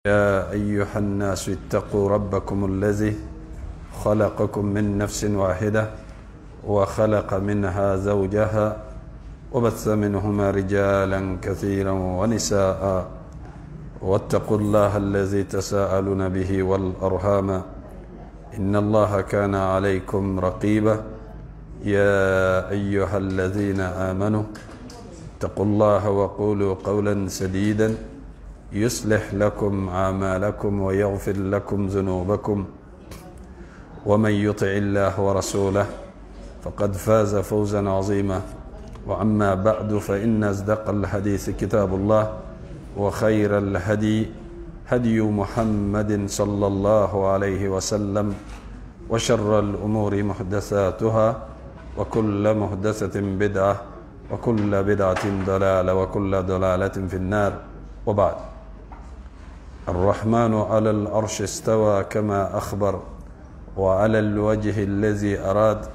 يا أيها الناس اتقوا ربكم الذي خلقكم من نفس واحدة وخلق منها زوجها وبث منهما رجالا كثيرا ونساء واتقوا الله الذي تساءلون به والأرحام إن الله كان عليكم رقيبا يا أيها الذين آمنوا اتقوا الله وقولوا قولا سديدا يصلح لكم أعمالكم ويغفر لكم ذنوبكم ومن يطع الله ورسوله فقد فاز فوزا عظيما. وأما بعد فإن أصدق الحديث كتاب الله وخير الهدي هدي محمد صلى الله عليه وسلم وشر الأمور محدثاتها وكل محدثة بدعة وكل بدعة ضلالة وكل ضلالة في النار. وبعد، الرحمن على العرش استوى كما أخبر وعلى الوجه الذي أراد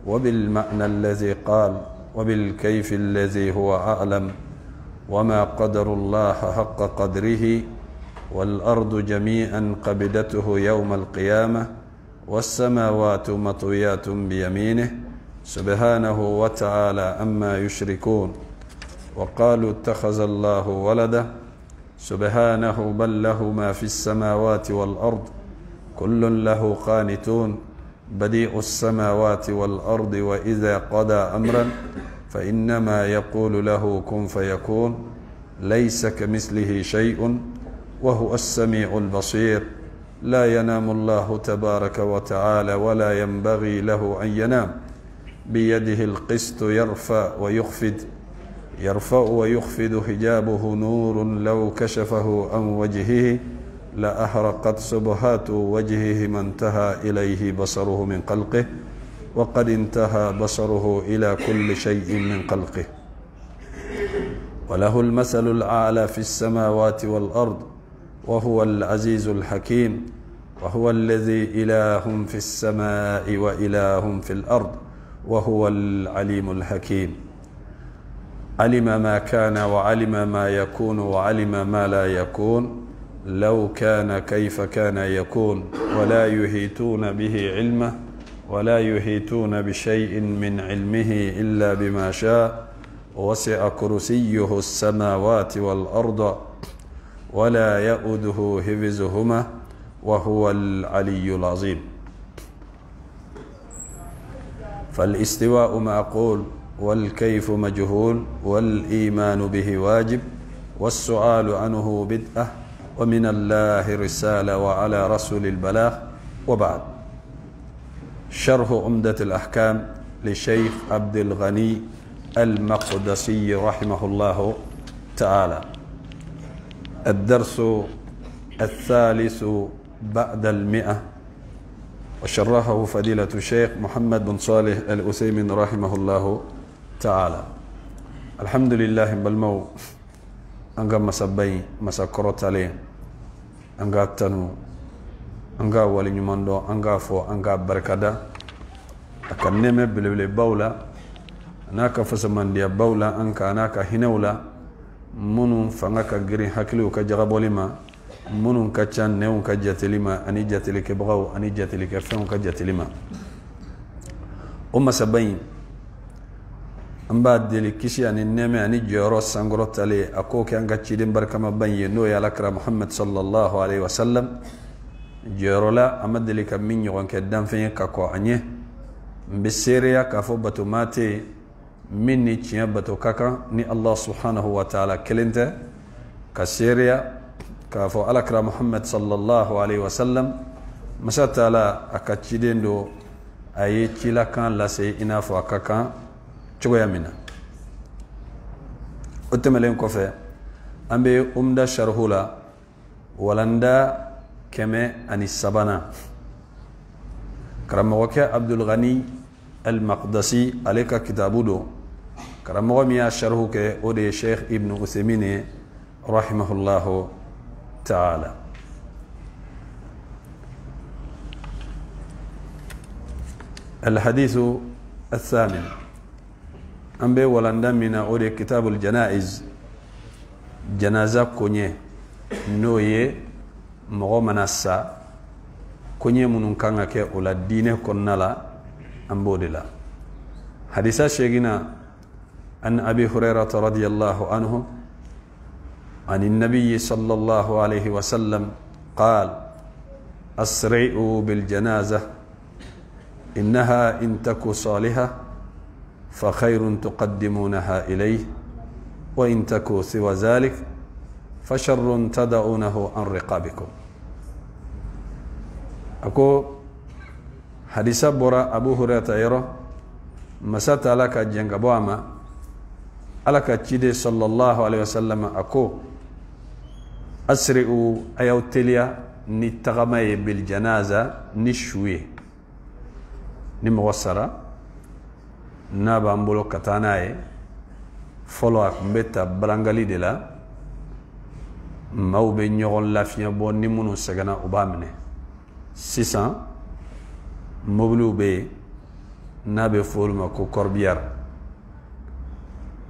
وبالمعنى الذي قال وبالكيف الذي هو أعلم وما قدر الله حق قدره والأرض جميعا قبضته يوم القيامة والسماوات مطويات بيمينه سبحانه وتعالى أما يشركون. وقالوا اتخذ الله ولدا سبحانه بل له ما في السماوات والأرض كل له قانتون بديع السماوات والأرض وإذا قضى أمرا فإنما يقول له كن فيكون ليس كمثله شيء وهو السميع البصير. لا ينام الله تبارك وتعالى ولا ينبغي له أن ينام بيده القسط يرفع ويخفض حجابه نور لو كشفه عن وجهه لأحرقت سبحات وجهه ما انتهى إليه بصره من خلقه وقد انتهى بصره إلى كل شيء من خلقه. وله المثل الأعلى في السماوات والأرض وهو العزيز الحكيم. وهو الذي إله في السماء وإله في الأرض وهو العليم الحكيم. علم ما كان وعلم ما يكون وعلم ما لا يكون لو كان كيف كان يكون ولا يحيطون به علمه ولا يحيطون بشيء من علمه إلا بما شاء وسع كرسيه السماوات والأرض ولا يؤوده حفظهما وهو العلي العظيم. فالاستواء معقول والكيف مجهول والإيمان به واجب والسؤال عنه بدعة ومن الله رسالة وعلى رسول البلاغ. وبعد، شرح عمدة الأحكام لشيخ عبد الغني المقدسي رحمه الله تعالى. الدرس الثالث بعد 100 وشرحه فضيلة الشيخ محمد بن صالح العثيمين رحمه الله تعالى. الحمد لله بالمو أنغا مسبين مسكرت عليه أنغا تنو أنغا ولي نماندو أنغا فو أنغا بركدا أكن نمي بلبلي باولا ناكا فسمان ديا باولا أنكا ناكا هنولا منون فنغاكا غرين حكليو كجغبولي ما منون كچان نيون كجاتلما أني جاتلي كبغاو أني جاتلي كفون كجاتلما سبين أمباد ديلي كيشي أني نيمي أني جورو سانغروت علي أكوكي أنغا تشيدين بركما بني نو يا لكرا محمد صلى الله عليه وسلم جورو لا أمد ديلي كمين يغن كدام فين كاكو عنيه بسيريا كافو باتو ماتي مني تشيا باتو كاكا ني الله سبحانه وتعالى كلنت كسيريا كافو ألكرا محمد صلى الله عليه وسلم مساتا لا أكتشيدين دو أي تشيلا كان لسي إنافو أكاكا تشويا منا أتملين كوفي أمبي أمدا شرهولا ولندا كمي أني السبانا كرموكي عبد الغني المقدسي عليك كتابو دو كرموكي شرهوك أودي شيخ ابن عثيمين رحمه الله تعالى. الحديث الثامن أمبي ولندا من أودي كتاب الجنائز جنازة كونيه نويه mogo manassa konye munun kanga ke ola dine konnala ambodila hadisa shegina an abi hurairah radiyallahu anhu عن النبي صلى الله عليه وسلم قال أسرعوا بالجنازة إنها إن تك صالحة فخير تقدمونها إليه وإن تك سوى ذلك فشر تدعونه عن رقابكم أكو حديث برا أبو هريرة يرى مسات لك جنگبواما لك تشيدي صلى الله عليه وسلم أكو أسرعوا أيو تليا نتغمي بالجنازة نشوي نموصرة نابا مبولو كتاناي فلوك مبتا برانغالي دلا ماو بي نيغون لافيا بو نمونو سغنا أبامني 600 مبلو بي نابي فولما كو كوربيار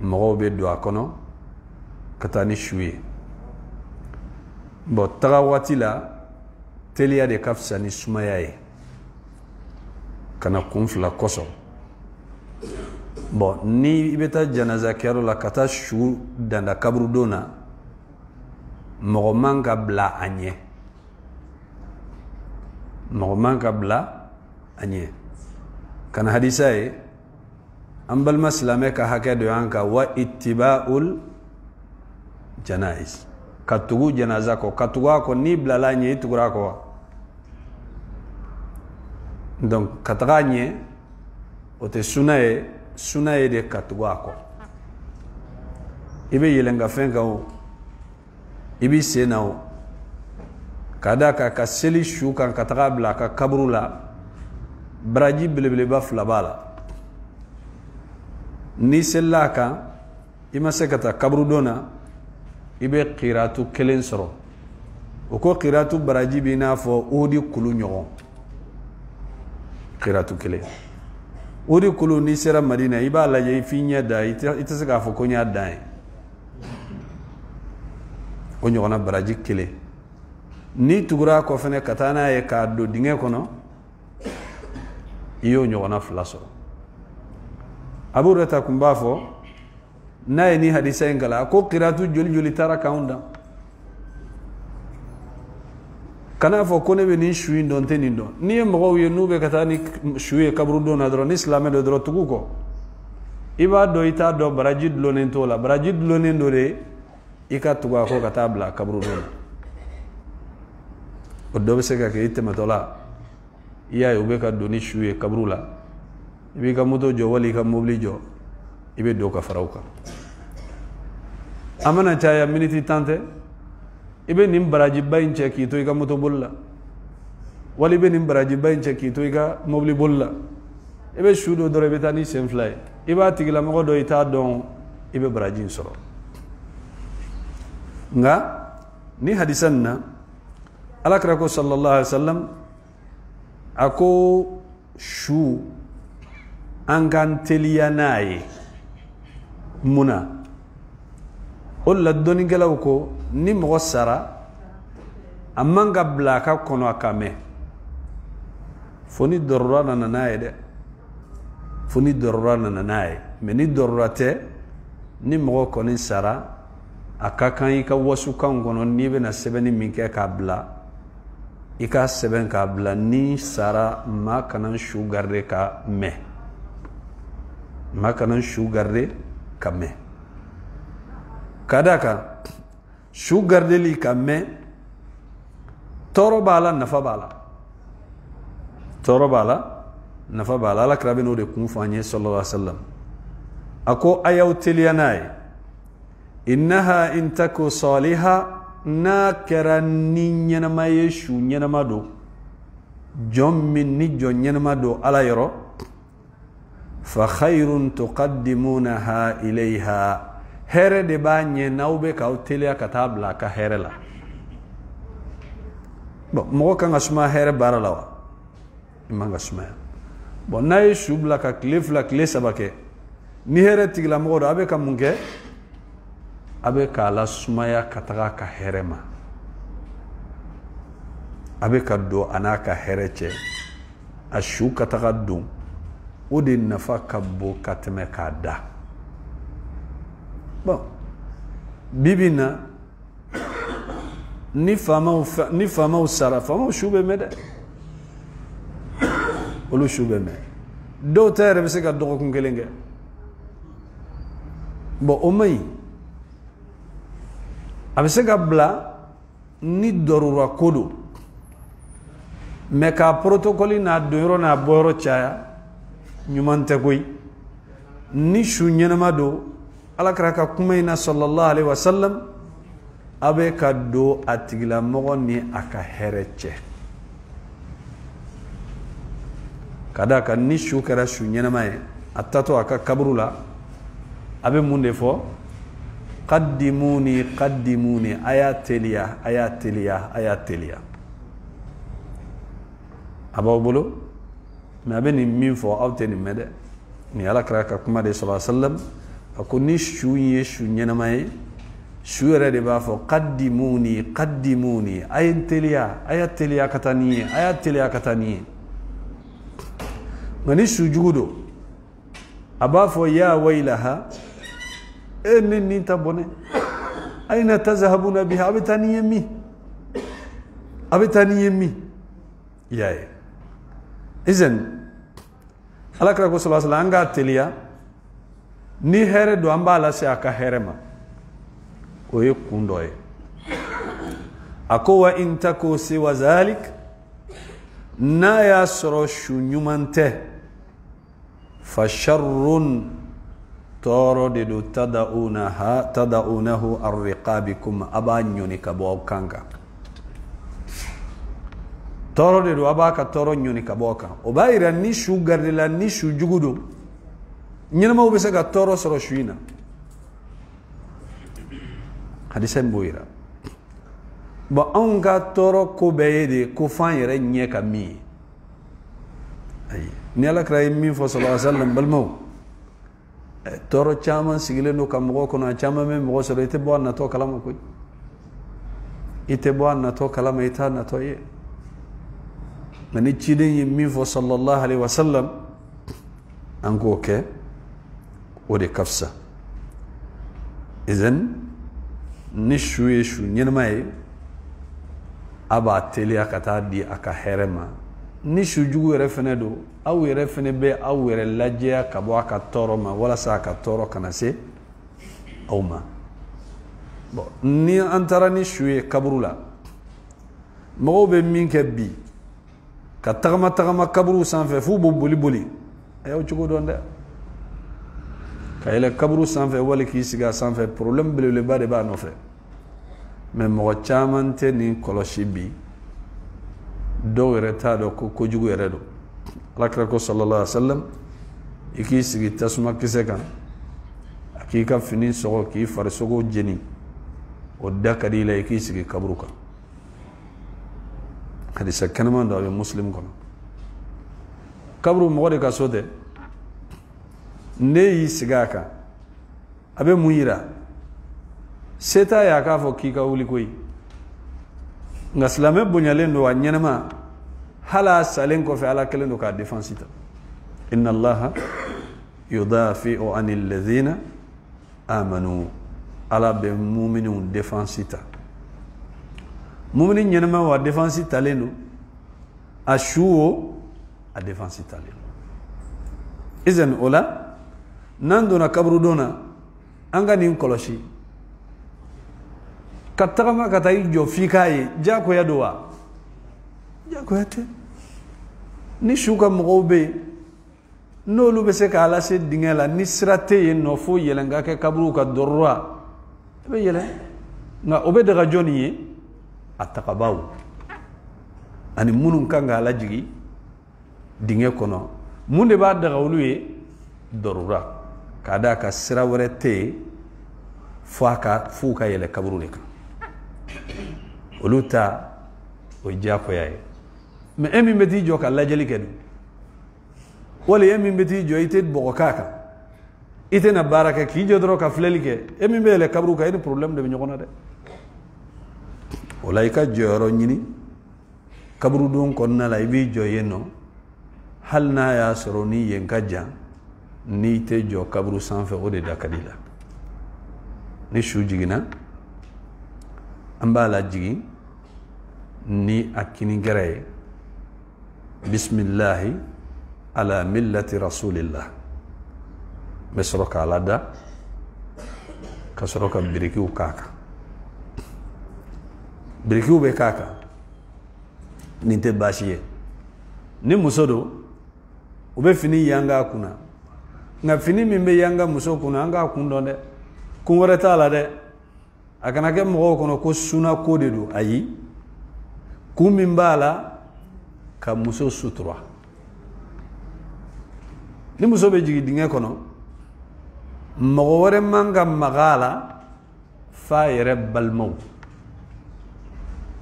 مغو بي دوا كونو كتاني شوي bo taga wati la teliya de kafsa ni sumaya ye kana kunfila koso bo ni ibeta janaza kero la kata shu danda kabru dona mogo manga bla anye mogo manga bla anye kana hadisa ye ambal maslame ka hakedo yanka wa ittiba'ul janaiz katugu janaza ko katuga ko ni blalanye itugura ko donc kataganye ote sunaye de katuga ko ibe yelenga fenga o ibi senao kada ka seli shuka kataga bla ka kabrula braji blebele ba flabala ni sellaka ima sekata kabru dona ibe qiratu kelen soro o ko qiratu baraji bina fo odi kulu nyogo qiratu kelen odi kulu ni sera madina iba la ye finya da ita saka fo konya dai o nyogo na baraji kelen ni tugura ko fene katana ye ka do dinge kono iyo nyogo na flaso abu rata kumbafo naye ni hadisa ingala ko qiratu joli tara kaunda kana fo ko ne be ni shuyi don tenindo ni mo ye nube katani shuyi kabru do na dro ni islam do dro tuguko iba do ita do barajid lonen tola barajid lonen do re ika tuga ko katabla kabru do o do be se ka ke itema tola iya ube ka do ni shuyi kabru la ibi ka moto jo wali ka mobli jo ibe do ka farauka amana chaya miniti tante ibe nim baraji bayin cheki to iga moto bolla wali be nim baraji bayin cheki to iga mobli bolla ibe shudo dore betani sem fly iba tigila mo do ita don ibe baraji soro nga ni hadisanna alakrako sallallahu alaihi wasallam ako shu angan teliyanaye muna olla doni gelaw ko ni mo sara amanga blaka kono akame foni dorra na naye de foni dorra na naye meni dorrate ni mo ko ni sara akakan yi ka wasu kan gono ni be na sebeni minke ka bla ika seben ka bla ni sara ma kanan shugarre ka me ma kanan shugarre ka me kadaka shugarde li ka me toro bala nafa bala ala krabino de kun fanye sallallahu alaihi wasallam ako ayaw teliyanay innaha in taku saliha nakara ni nyanama yeshu nyanama do jommi ni jon nyanama do ala yoro fa khairun tuqaddimunaha ilayha here de banye naube ka uteliya katabla ka here la bon mo kan asma here baralawa imanga asma bon nay shubla ka klif la kle sabake ni here tigla mo do abe ka munke abe ka la sumaya kataga ka herema abe ka do anaka herece ashu kataga dun o de nafa ka bo ka tɛmɛ k'a da bon bibina ni famaw sara famaw su bɛ mɛn dɛ olu su bɛ mɛn dɔw ta yɛrɛ bɛ se ka dɔgɔkun kelen kɛ bon o man ɲi a bɛ se ka bila ni dɔrura ko don mais ka protocole n'a donyɔrɔ n'a bɔyɔrɔ caya ɲuman tɛ koyi ni su ɲɛnama don alakira ka kuma in na sallallahu alaihi wasallam a bɛ ka don a tigilamɔgɔ ni a ka hɛrɛ cɛ ka d'a kan ni su kɛra su ɲɛnama ye a tatɔ a ka kaburu la a bɛ mun de fɔ qaddimuni qaddimuni a y'a teliya a y'a teliya a y'a teliya a b'aw bolo mais a bɛ nin min fɔ aw tɛ nin mɛn dɛ ni alakira ka kuma de sallallahu alaihi wasallam a ko ni su ye su ɲɛnama ye su yɛrɛ de b'a fɔ qaddimuni qaddimuni a ye n teliya a y'a teliya ka taa nin ye a y'a teliya ka taa nin ye nka ni su jugu don a b'a fɔ ya waylaha e ne nin ta bɔnɛ ayna tazhabuna biha a bɛ taa nin ye min a bɛ taa nin ye min i y'a ye izan alakira ko sallallahu alaihi wasallam an k'a teliya ni hɛrɛ don an b'a lase a ka hɛrɛ ma o ye kun dɔ ye a ko wa in tako siwa zalik n'a y'a sɔrɔ su ɲuman tɛ fa sharrun tɔɔrɔ de don tada'unahu arriqabikum a b'a ɲɔni ka bɔ aw kan kan tɔɔrɔ de don a b'a ka tɔɔrɔ ɲɔni ka bɔ aw kan o b'a yira ni su garidila ni su jugu don ɲɛnamaw bɛ se ka tɔɔrɔ sɔrɔ su in na hadisa in b'o yira bon anw ka tɔɔrɔ ko bɛɛ ye de ko f'an yɛrɛ ɲɛ ka min ye ayi ni alakira ye min fɔ sallallahu alaihi wasallam balimaw tɔɔrɔ caman sigilen don ka mɔgɔ kɔnɔ a caman bɛ mɔgɔ sɔrɔ i tɛ bɔ a natɔ kalama koyi i tɛ bɔ a natɔ kalama i t'a natɔ ye nka ni ciden ye min fɔ sallallahu alaihi wasallam an k'o kɛ o de ka fisa izan ni su ye su ɲɛnama ye a b'a teliya ka taa di a ka hɛrɛ ma ni su jugu yɛrɛ fɛnɛ don aw yɛrɛ fɛnɛ bɛ aw yɛrɛ lajɛya ka bɔ a ka tɔɔrɔ ma walasa a ka tɔɔrɔ kana se aw ma bon ni an taara ni su ye kaburu la mɔgɔw bɛ min kɛ bi ka tagama tagama kaburu sanfɛ f'u b'o boli boli a y'aw cogo dɔn dɛ ka yɛlɛ kaburu sanfɛ wali k'i sigi a sanfɛ problème belebeleba de b'a nɔfɛ mais mɔgɔ caman tɛ nin kɔlɔsi bi dɔw yɛrɛ t'a dɔn ko kojugu yɛrɛ don alakira ko sallallahu alaihi wasallam i k'i sigi tasuma kisɛ kan a k'i ka fini sɔgɔ k'i farisogo jeni o da ka di i la i k'i sigi kaburu kan hadisa kɛnɛman dɔ a bɛ muslim kɔnɔ kaburu mɔgɔ de ka so tɛ ne y'i sigi a kan a bɛ mun yira se t'a ye a k'a fɔ k'i ka wuli koyi nka silamɛ bonyalen don a ɲɛnama hali a salen kɔfɛ ala kelen don k'a défense ta inna allaha yudafi'u anil ladhina amanu ala bɛ muminunw défense ta mumini ɲɛnama wa défense talen don a su o a défense talen don izan o la n'an donna kaburu don na an ka nin kɔlɔsi ka tagama ka taa i jɔ f'i k'a ye diyagoya don wa diyagoya tɛ ni su ka mɔgɔw bɛ yen n'olu bɛ se k'a lase dingɛ la ni sira tɛ yen nɔ fo yɛlɛn ka kɛ kaburu ka dɔrɔra i bɛ yɛlɛn nka o bɛ daga jɔnni ye a tagabaw ani minnu kan k'a lajigi dingɛ kɔnɔ mun de b'a daga olu ye dɔrɔra k'a d'a ka sira wɛrɛ tɛ yen f'u ka yɛlɛ kaburu de kan olu ta o ye diyagoya ye mais e min bɛ t'i jɔ ka lajɛli kɛ dun wali e min bɛ t'i jɔ i tɛ bɔgɔ k'a kan i tɛna baara kɛ k'i jɔ dɔrɔn ka filɛli kɛ e min bɛ yɛlɛ kaburu kan e ni problème de bɛ ɲɔgɔn na dɛ o la i ka jɔyɔrɔ ɲini kaburu don konna la ibi jo yeno hal na ya soroni yen kaja ni te jo kaburu sanfe ode da kadila ni shu jigina amba la jigi ni akini gere bismillah ala millati rasulillah mesroka alada kasroka birikiu kaka birikiu be kaka ninte bashiye ni musodo ube fini yanga kuna nga fini mimbe yanga muso kuna anga kundonde kunwore tala de akana ke mo kono ko suna ko de do ayi kumimbala ka muso sutura ni muso be jigi dinge kono mo wore manga magala fa yere balmo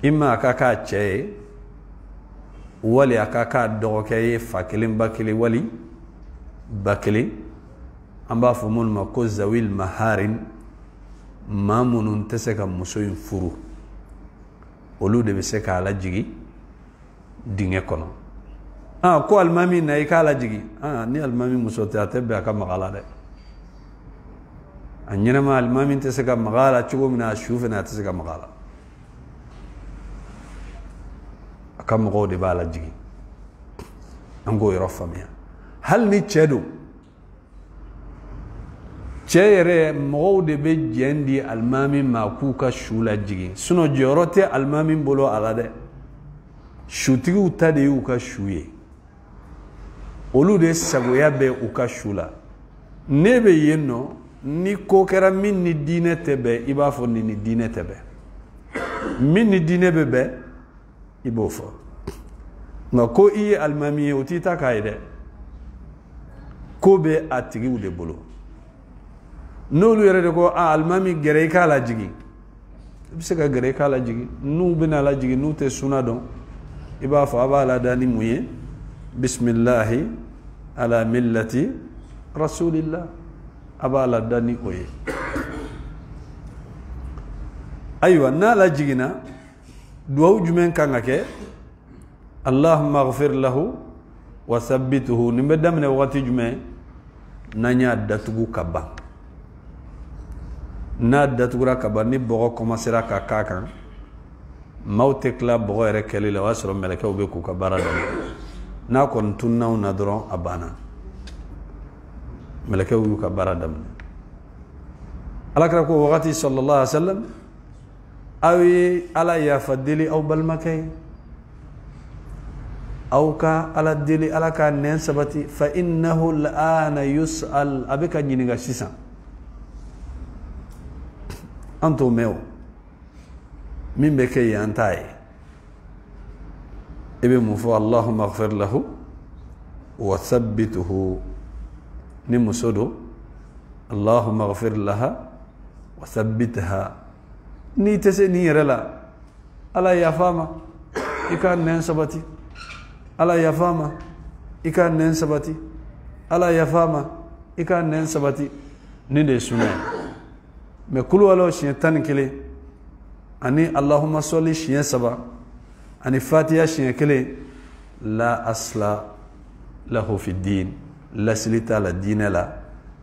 imma kaka che wali akaka doke fakilin bakili wali bakili amba fumul mako zawil maharin mamunun teseka musoyin furu olu de be se ka la jigi dinge kono ko almami na ikala jigi ni almami muso te atebe aka magala de anyena ma almami teseka magala chugo mina shufe na teseka magala akam go de bala jigi ango yoro famia hal ni chedo cheyere mo de be jendi almami makuka shula jigi suno jorote almami bolo alade shutigi utade uka shuye olu de sagoya be uka shula nebe yenno ni kokera min ni dine tebe iba fo ni dine tebe min ni dine bebe ibo fo nga ko iye almami utita kaide ko be atigi ude bolo nolu yere de ko almami gere kala jigi bise ka gere kala jigi nu bina la jigi nu te suna don iba fa bala dani muye bismillah ala millati rasulillah abala dani oye aywa na la jigina duwa jumen kanga ke allahumma ighfir lahu wa thabbituhu nimbe damne wakati jume nanya datugu kaba na datugura kaba ni bogo commencera ka kaka mawte kla bogo ere kelile wasro meleke ube ku kabara dam na kon tunnaw na doron abana meleke ube kabara dam alakra ko wakati sallallahu alaihi wasallam awi ala ya fadili aw balmakay أو كا على الدليل على كان نسبتي فإنه الآن يسأل أبيك جينيغا سيسان أنتو ميو من بكي أنتاي إبن مفو اللهم اغفر له وثبته نمسودو اللهم اغفر لها وثبتها نيتسي نيرلا ألا يفاما إكان نسبتي ala yafama ikan nen sabati ala yafama ikan nen sabati ninde sunna me kulu wala shaitan kile ani allahumma salli shiya saba ani fatiha shiya kile la asla lahu fi din la silita la dinala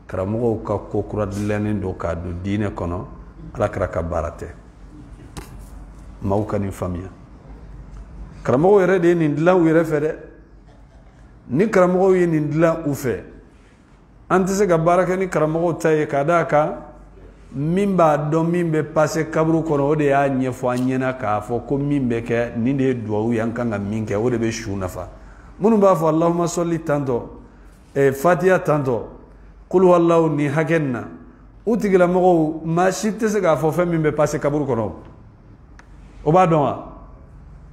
karamo ka kokura dilenin do ka do dine kono ala kraka barate mawkani famia karamo yere de ni ndila wire fede ni karamo yi ni ndila ufe antise ga baraka ni karamo taye kadaka mimba do mimbe passe kabru kono ode ya nyefo anyena ka fo ko mimbe ke ni de duwa yankanga minke ode be shunafa munu ba fo allahumma salli tanto e fatiha tanto qul huwallahu ni hakenna utigila mo ma shitte se ga fo fe mimbe passe kabru kono o ba donwa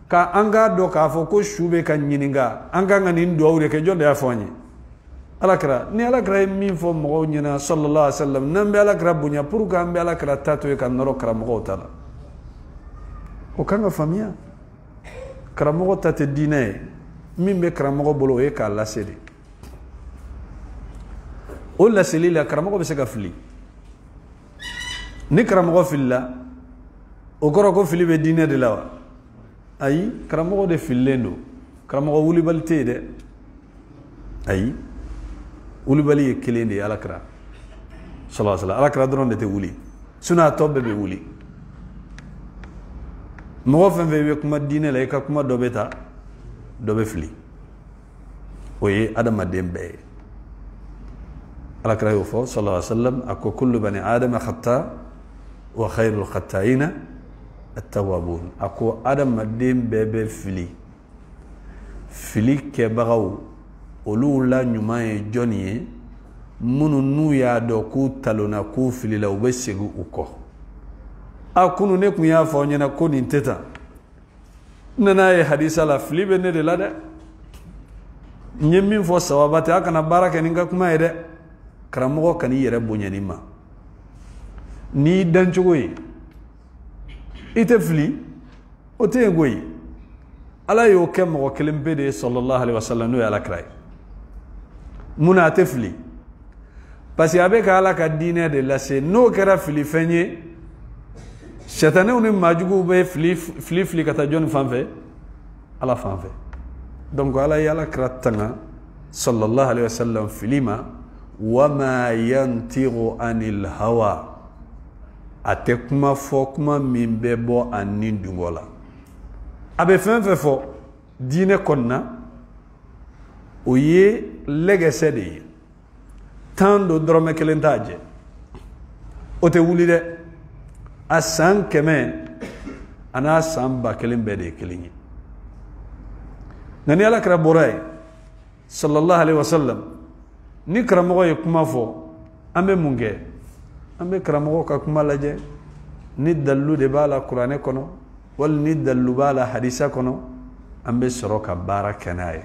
ka anga do ka fo ko shube kan nyininga anga ngani ndo awre ke jonde afonyi alakra ni alakra min fo mo nyina sallallahu alaihi wasallam nambe alakra bunya pour ka ambe alakra tato e kan noro kra mo tala o kanga famia kra mo tate dine min be kra mo bolo e ka la sedi o la selila kra mo be se ka fili ni kra mo filla o goro ko fili be dine de lawa ayi karamo de filendo karamo wuli balte de ayi wuli bali kelende alakra sallallahu alaihi wasallam alakra dron de te wuli suna tobbe be wuli mo fa be kuma dine la ka kuma dobeta dobe fili oye adama dembe alakra yo fo sallallahu alaihi wasallam akko kullu bani adam khata wa khairul khata'ina at-tawwabun akko adama dembe be fili ke bagaw olu la nyuma ye joni ye munu nu ya do ku talona ku fili la ubesegu uko akunu ne kun ya fo nyana ko ni teta nana ye hadisa la fili be ne de la de nyemmin fo sawabate akana baraka ninga kuma ye de karamogo kan yere bonyani ma ni dancogo ye ite fili o te goyi ala yo ke mo kelen bede sallallahu alaihi wasallam no ala kray muna te fili parce que avec ala ka dine de la se no kera fili fenye shetane oni majugo be fili kata jon fanfe ala fanfe donc ala yala kratanga sallallahu alaihi wasallam filima wama yantiru anil hawa ate kuma fo kuma min be bo anin dungola abe fenfe fo dine konna oye legese de tando drome kelentaje ote wuli de asan keme ana samba kelimbe de kelinyi ngani ala kra boray sallallahu alaihi wasallam ni kramo ye kuma fo ambe munge ambe kramo ka kuma laje ni dallu de bala qur'ane kono wal ni dallu bala hadisa kono ambe soroka barakanaye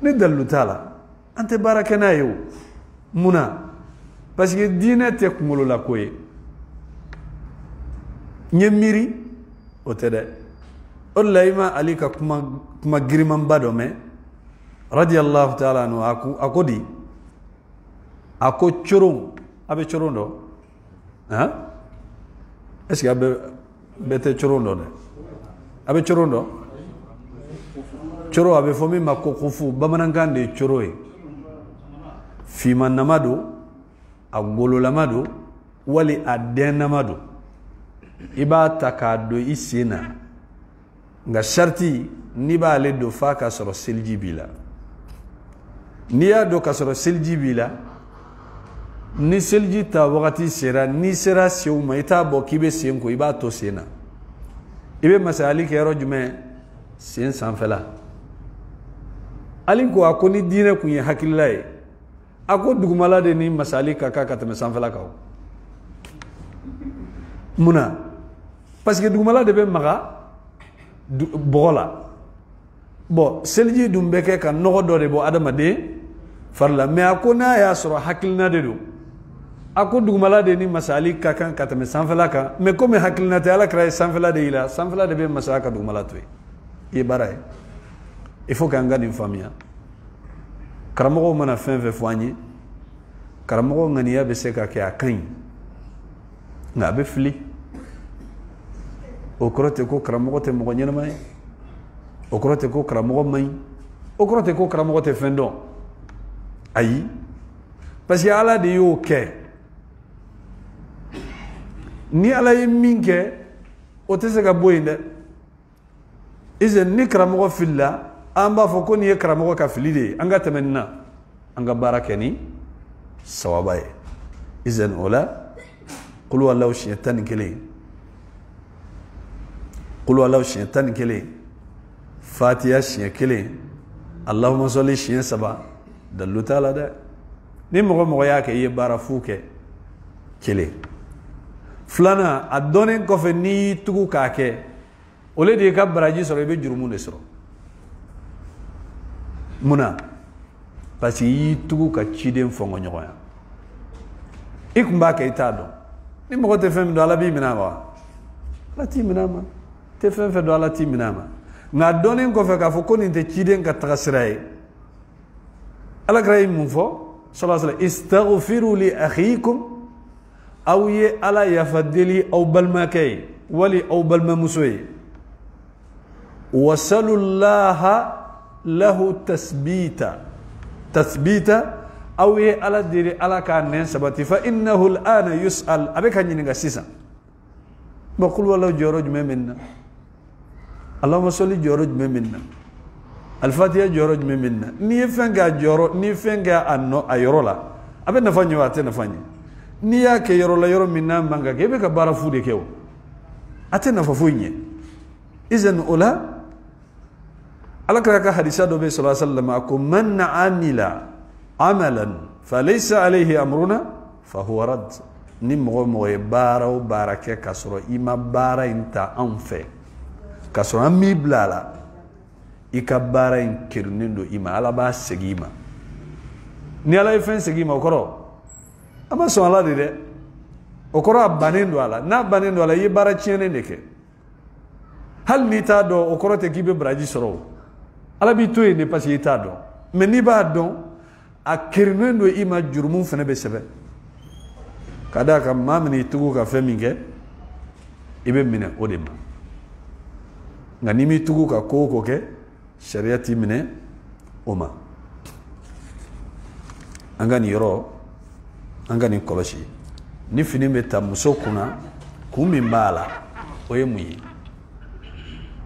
ni dallu tala ante barakanaye muna parce que dine te kumulu la koye nyemiri otede olayma alika kuma giriman bado me radiyallahu ta'ala anhu akodi ako choron abe choron do hein est-ce que abe bete choron do abe choron do choro abe fomi makokufu bamanangande choroe fima namado agolo lamado wali adenamado iba takado isena nga sharti ni ba le do fa ka soro selji bila ni ya do ka soro selji bila ni selji ta wakati sera ni sera siuma ita bo kibe senko iba to sena ibe masali ke rojume sen sanfela alin ko akoni dine kunye hakilai ako dugumala de ni masali kaka katame sanfela kaw muna parce que dugumala de be maga bola bo selji dum beke kan no do de bo adama de farla me akona ya soro hakilna de do ako dugumala de ni masali kaka katame sanfela ka me ko me hakilna te ala kray sanfela de ila sanfela de be masaka dugumala to e baray il faut qu'un gars d'une famille karamogo mana fenfe foanye karamogo ngania be seka ke akan nga be fli o krote ko karamogo te mo nyena mai o krote ko karamogo mai o krote ko karamogo te fendo ayi parce que ala de yo ke ni ala yiminke o te seka boyinde izen ni karamogo filla amba fo ko ni karamogo ka fili de anga temenna anga barakeni sawabaye izen ola qul wallahu shaytan kele qul wallahu shaytan kele fatiha shiya kele allahumma salli shiya saba dallu taala da ni mo yake ye barafuke kele flana adonen ko fe ni tugu kake ole de ka baraji soro be jurumu de soro muna parce que tugu ka ciden fongo nyoya ikumba ke itado ni mo te fem do ala bi minama la ti minama te fem fe do ala ti minama na donen ko fe ka fo ko ni te ciden ka trasray ala gray mu fo sallallahu alaihi istaghfiru li akhikum aw ya ala yafadili aw balmakay wali aw balmamusoy وصلوا الله له تثبيتا أو على ديري على كان سبتي فإنه الآن يسأل أبيك هني نجسيسا بقول والله جورج منا اللهم صل جورج منا الفاتحة جورج منا نيفنجا جورو نيفنجا أنو أيرولا أبي نفاني واتي نفاني نيا كيرولا يرو منا مانجا كيف كبارا فودي كيو أتي نفافوني إذن أولا على كذا حديث النبي صلى الله عليه وسلم أكو من عمل عملا فليس عليه أمرنا فهو رد نمغو موي بارا وباركة كسرو إما بارا إنتا أنفي كسرو أمي بلالا إكا بارا إن كرنندو إما على باس سجيما نيالا يفن سجيما وكرو أما سؤال الله دي وكرو أبانيندو على نا أبانيندو على يبارا تشيني نكي هل نيتا دو وكرو تكيبي براجي سرو ala bi to ne parce que ta don mais ni ba don a kirnendo ima jurmun fene be sebe kada ka mamni tugu ka feminge ibe mine odema ngani mi tugu ka koko ke shariati mine oma angani yoro angani koloshi ni fini meta musokuna kumi mbala oye muyi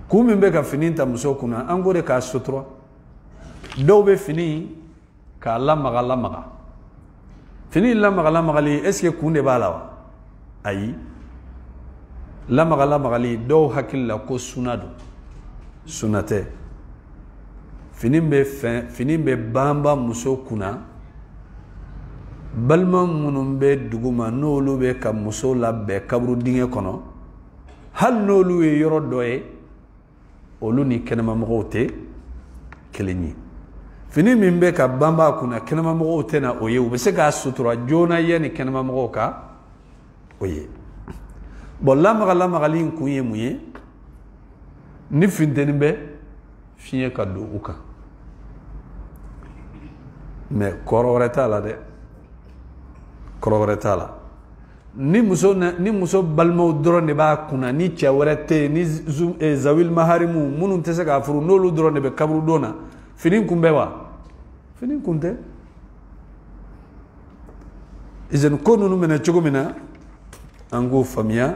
kumi mbeka fini ta musokuna angore ka sutura dobe fini ka lamaga fini lamaga li est-ce que kunde balawa ayi lamaga li do hakilla ko sunadu sunate fini be bamba musokuna balma munum be duguma nolu be ka muso labbe kabru dinge kono hal nolu e yoro doye olu ni kenema mogote kelenyi fini min be ka bamba kuna kenema mogote na oye ube se ka sutura jona ye ni kenema mogoka oye bon lamaga lin kunye muye ni finteni be fiye ka do uka mais kororeta la de kororeta la ni muso balmo dron ne ba kuna ni chawarate ni zawil maharimu munun tese ka furu nolu dron ne be kabru dona finin kumbe wa finin kunte izen konu mena chugumina angu famia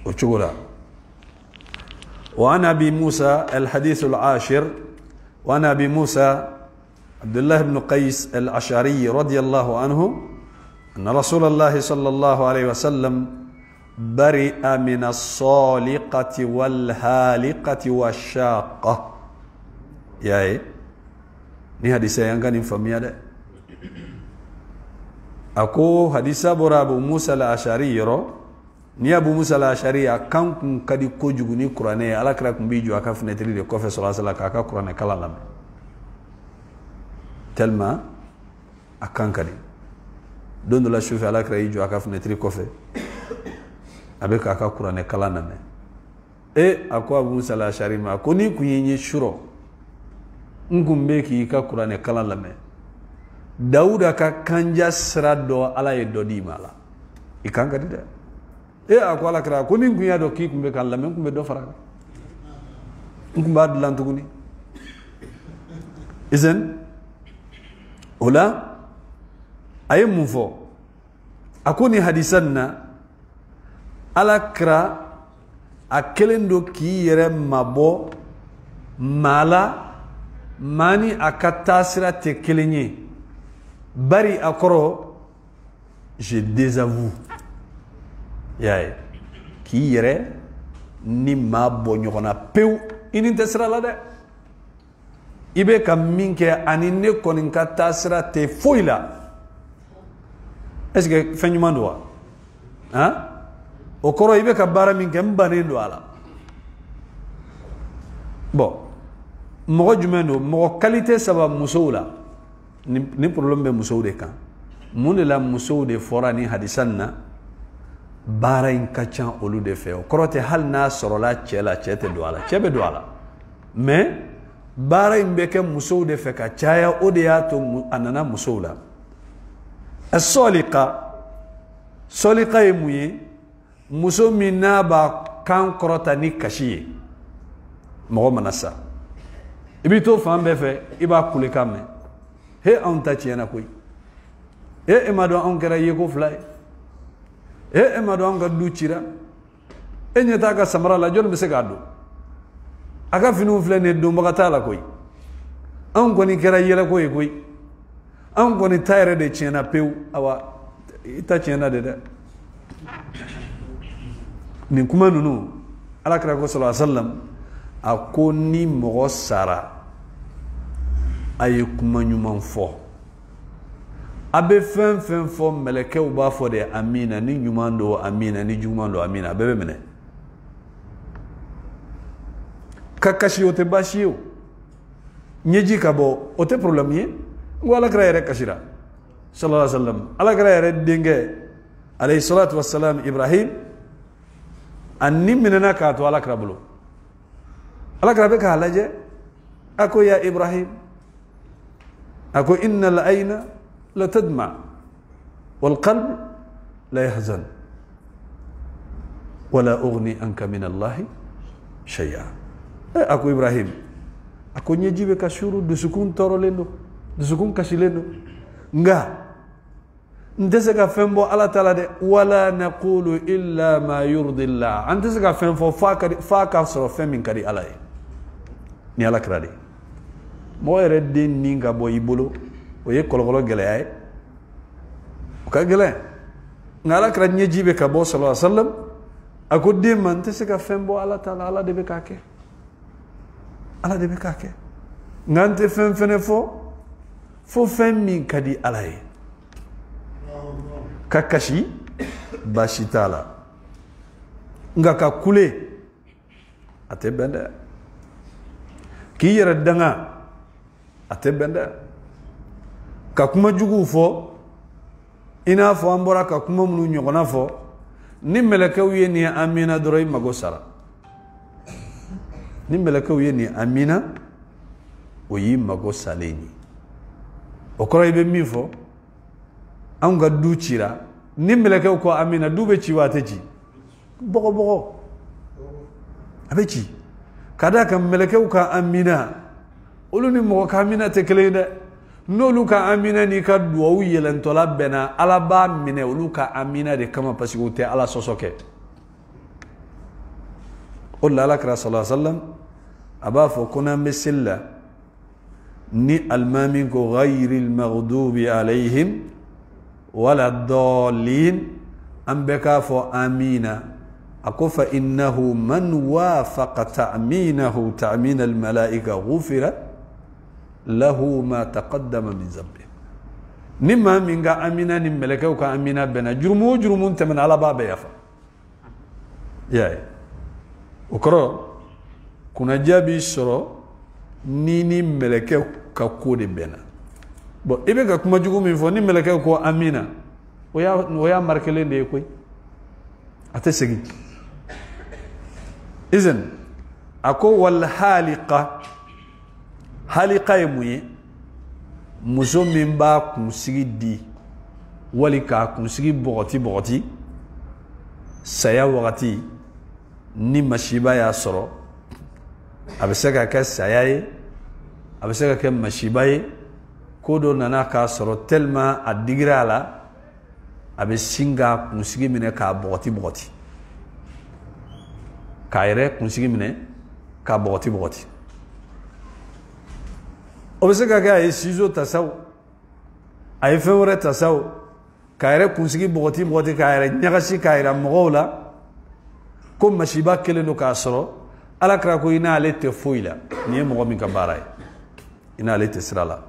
o chugura wa ana bi Musa al-hadith al-ashir wa ana bi Musa Abdullah ibn Qais al-Ash'ari radiyallahu anhu أن رسول الله صلى الله عليه وسلم برئ من الصالقة والهالقة والشاقة ياي ni hadisa yanga ni famia de ako hadisa bora Abu Musa al-Ash'ari yoro ni Abu Musa al-Ash'ari akan kun kadi kojugu ni Qur'ane ala kra kun biju aka fenetri de kofe sallallahu alaihi wasallam aka Qur'ane kala lam tellement akan kadi don la chauffeur ala kra iju aka fenetri kofe avec aka Qur'ane kala name e ako Abu Musa al-Ash'ari ma ko ni kunyi shuro ngumbe ki ka Qur'ane kala lame Dauda ka kanja srado ala e dodi mala ikanga dide e ako ala kra ko ni kunya do ki kumbe kan lame kumbe do fara ngumba dlantuguni izen ola ay mufo akoni hadisanna ala kra akelendo ki yere mabo mala mani akatasira te kelenye bari akoro je désavoue yaay ki yere ni mabo nyona pew ini tesra la de ibe kam minke anine konin katasira te foila est-ce que fenyuma ndo hein okoro ibe ka bara minke mbane ndo ala bon mogo jumendo mogo qualité saba musoula ni problème be musoude kan mun la musoude forani hadisanna bara in kachan olu de fe okorote hal na sorola chela chete douala chebe douala mais bara in beke musoude fe ka chaya odiato anana musoula as-saliqa muye muso minaba kan korota ni kashiye mɔgɔ mana sa i b'i to fan bɛɛ fɛ i b'a kulekan mɛn he anw ta tiɲɛna koyi e ma dɔn anw kɛra yeko fila ye e ma dɔn anw ka du cira e ɲɛ t'a ka samara la jɔnni bɛ se k'a don a ka finiw filɛ nin ye donbaga t'a la koyi anw kɔni kɛra yɛlɛko ye koyi anw kɔni ta yɛrɛ de tiɲɛna pewu awa i ta tiɲɛna de dɛ nin kuma ninnu alakira ko sallallahu alaihi wasallam a ko ni mɔgɔ sara a ye kuma ɲuman fɔ a bɛ fɛn fɛn fɔ mɛlɛkɛw b'a fɔ de amina ni ɲuman don amina ni juguman don amina a bɛɛ bɛ minɛ ka kasi o tɛ baasi ye o ɲɛji ka bɔ o tɛ problème ye n ko alakira yɛrɛ kasira sallallahu alaihi wasallam alakira yɛrɛ denkɛ alayhi salatu wassalam Ibrahim a ni minɛna k'a to alakira bolo alakira bɛ k'a lajɛ a ko ya Ibrahim a ko innal ayna la tadma wal qalb la yahzan wala ughni anka min Allahi shay'a a ko Ibrahim a ko ɲɛji bɛ ka suru dusukun tɔɔrɔlen don dusukun kasilen don nka n tɛ se ka fɛn bɔ ala ta la dɛ wala naqulu illa ma yurdi Allah an tɛ se ka fɛn fɔ f'a ka sɔrɔ fɛn min ka di ala ye ni ala kira de mɔgɔ yɛrɛ den nin ka bɔ i bolo o ye kɔlɔkɔlɔ gɛlɛya ye o ka gɛlɛn nka ala kira ɲɛji bɛ ka bɔ sallallahu alaihi wasallam a ko den ma n tɛ se ka fɛn bɔ ala ta la ala de bɛ k'a kɛ ala de bɛ k'a kɛ nka n tɛ fɛn fɛnɛ fo fɛn min ka di ala ye ka kasi baasi t'a la nka ka kule a tɛ bɛn dɛ k'i yɛrɛ danga a tɛ bɛn dɛ ka kuma juguw fɔ i n'a fɔ an bɔra ka kuma minnu ɲɔgɔnna fɔ ni mɛlɛkɛw ye nin amina dɔrɔn i mago sara ni mɛlɛkɛw ye nin amina o y'i mago salen ye o kɔrɔ i bɛ min fɔ anw ka du cira ni mɛlɛkɛw ko amina du bɛ ci wa a tɛ ci bɔgɔbɔgɔ a bɛ ci ka d'a kan mɛlɛkɛw ka amina olu ni mɔgɔ ka amina tɛ kelen ye dɛ n'olu ka amina n'i ka duwawu yɛlɛntɔla bɛnna ala b'a minɛ olu ka amina de kama parce que u tɛ ala sɔsɔ kɛ o de la alakira sallallahu alaihi wasallam a b'a fɔ ko n'an bɛ seli la ni alimami ko ghayril maghdubi alayhim wala dallin an bɛɛ k'a fɔ amina a ko fa innahu man wafaqa ta'minahu ta'min al malaika ghufira lahu ma taqaddama min zambi ni maa min ka amina ni mɛlɛkɛw ka amina bɛnna jurumu o jurumu tɛmɛna ala b'a bɛɛ yafa y'a ye o kɔrɔ kunnaja b'i sɔrɔ ni mɛlɛkɛw ka ko de bɛnna bon i bɛ ka kuma jugu min fɔ ni mɛlɛkɛw ko amina o y'a marquelen de ye koyi a tɛ segin izan a ko wal haliqa haliqa ye mun ye muso min b'a kunsigi di wali k'a kunsigi bɔgɔti saya wagati ni masiba y'a sɔrɔ a bɛ se ka kɛ saya ye a bɛ se ka kɛ masiba ye ko dɔ nana k'a sɔrɔ tellement a digira a la a bɛ sin k'a kunsigi minɛ k'a bɔgɔti k'a yɛrɛ kunsigi minɛ k'a bɔgɔti o bɛ se ka kɛ a ye ciseau ta saw a ye fɛn wɛrɛ ta saw k'a yɛrɛ kunsigi bɔgɔti k'a yɛrɛ ɲagasi k'a yira mɔgɔw la ko masiba kelen don k'a sɔrɔ ala kira ko i n'ale tɛ foyi la nin ye mɔgɔ min ka baara ye i n'ale tɛ sira la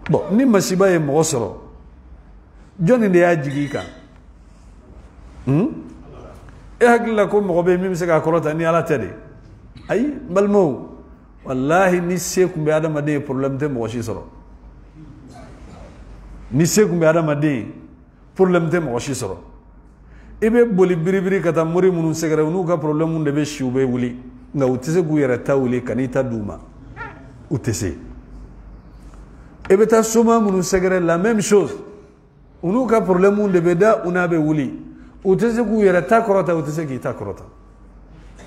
bon ni masiba ye mɔgɔ sɔrɔ jɔnni de y'a jigi i kan e hakili la ko mɔgɔ bɛ min bɛ se k'a kɔrɔta ni ala tɛ de ayi n balimaw wallahi ni se tun bɛ adamaden ye problème tɛ mɔgɔ si sɔrɔ ni se tun bɛ adamaden ye problème tɛ mɔgɔ si sɔrɔ i bɛ boli biribiri ka taa mori minnu sɛgɛrɛ u n'u ka problème de bɛ si u bɛ wuli nka u tɛ se k'u yɛrɛ ta wuli ka n'i ta d'u ma u tɛ se i bɛ taa soma minnu sɛgɛrɛ la même chose u n'u ka problème de bɛ da u n'a bɛ wuli u tɛ se k'u yɛrɛ ta kɔrɔta u tɛ se k'i ta kɔrɔta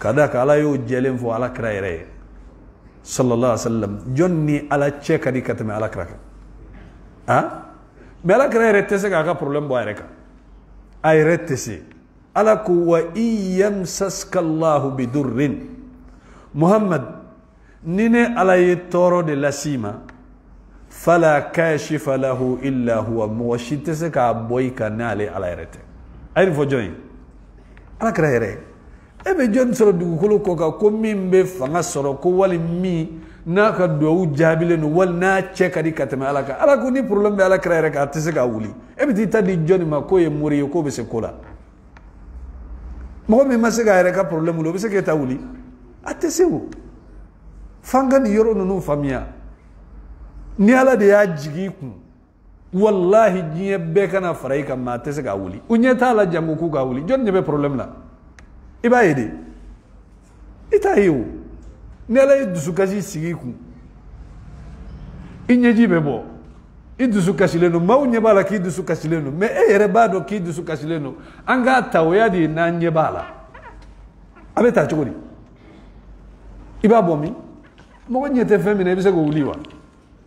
kada ka ala yo jelen fo ala kira yere sallallahu alaihi wasallam jonni ala che kadi katame ala kira ha me ala kira yere tese ka problem bo ayre ka ayre tese ala ku wa iyamsaska allah bidurrin muhammad nine ala yitoro de lasima fala kashifa lahu illa huwa muwashitese ka boy kanale ala yerete ayri fo joyi ala kira yere ebe jon soro dugukolo ko ka ko min be fanga soro ko wali mi na ka do jabile no wal na che kadi katama ala ka ala ko ni problem be ala kira yere ka tese ka wuli ebe ti tadi joni ma ko ye muri ko be se kola mo mi masega yere ka problem lo be se ke ta wuli atese wo fanga ni yoro no famia ni ala de ya jigi ku wallahi jiye be kana farai kan ma tese ka wuli unye ta la jangu ku ka wuli jon be problem la ibayede ita hiyo ni ala idusu kashi sigi ku inye jibe bo idusu kashileno maunye bala ki idusu kashileno me ere bado ki idusu kashileno anga tawya di nanye bala abeta chukuri ibabo mi mo nyete femine bise ko wuliwa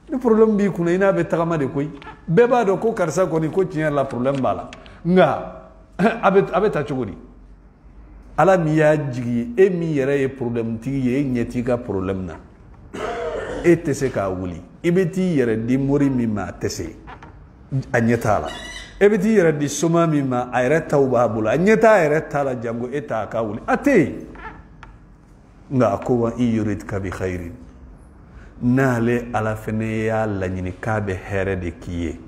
ni problem bi kuna ina be tagama de koy be bado ko karsa ko ni ko tinya la problem bala nga abeta chukuri ala mi ya jigi e mi yere e problem ti ye nyeti ka problem na e tese ka wuli ibeti yere di mori mi ma tese anyeta la ebeti yere di soma mi ma ayre tawba bula anyeta ayre tala jango eta ka wuli ate nga ko wa yurid ka bi khairin nale ala fene ya la nyini ka be here de kiye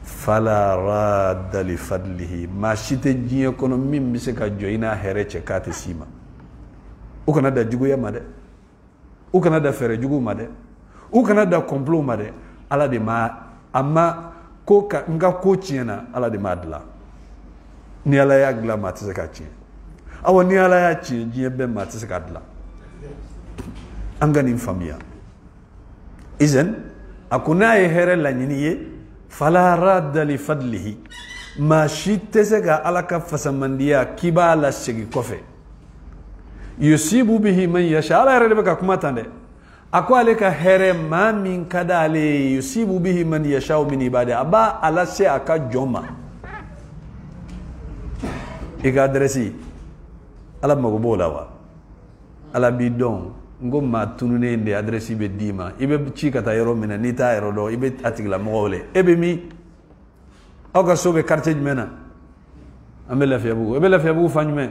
fala radda li fadlihi ma shite jiye kono min bi se ka joina here che kate sima o kana da jugo ya made o kana da fere jugo made o kana da complot made ala de ma amma ko ka nga ko tiena ala de madla ni ala ya gla ma tse ka chi awo ni ala ya chi jiye be ma tse ka dla angani famia izen akuna here la nyiniye fala radda li fadlihi ma shite se ga alaka fasamandiya kibala sigi kofe yusibu bihi man yasha ala rebe ka kuma tande akwa aleka here ma min kadale yusibu bihi man yasha min ibadi aba ala se aka joma iga adresi ala magobola wa ala bidon ngomma tunune inde adresi be dima ibe chikata yero mena nita yero do ibe atigla mogole ebe mi oga sobe quartier mena amela fiabu ebe la fiabu fanyme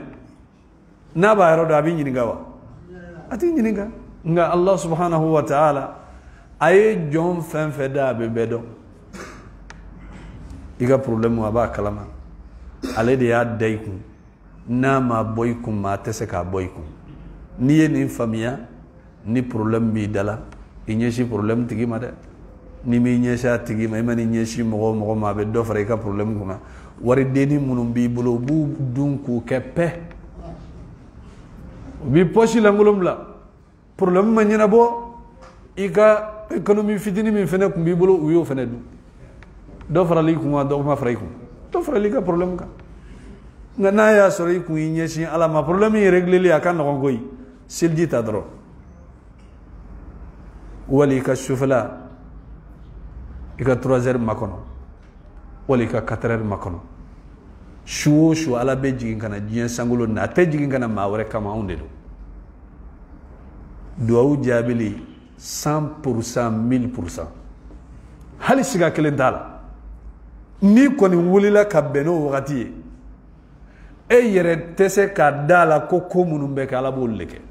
na ba yero do abi nyiniga wa ati nyiniga nga Allah subhanahu wa ta'ala ay jom fen feda be bedo iga problème wa ba kalama ale de ya dayku na ma boykum ma teseka boykum ni ni famia ni problème bi dala inyeshi problème tigi ma de ni mi nyesha tigi ma imani nyeshi mo ma be do fare ka problème kuna wari deni munum bi bulo bu dunku keppe bi poshi la ngulum la problème ma nyina bo ika économie fitini mi fene ko bi bulo uyo fene du do fara li kuma do ma fara ko do fara li ka problème ka ngana ya sori ku nyeshi ala ma problème yi régler li aka no ngoy silji tadro wali ka shufla ika 3h makono wali ka 4h makono shu ala be jigin kana jiyan sangulo na te jigin kana mawre kama onde do jabili 100% 1000% hali siga kelen dala ni koni wulila ka beno wakati e yere tese ka dala ko munum be kala bolleke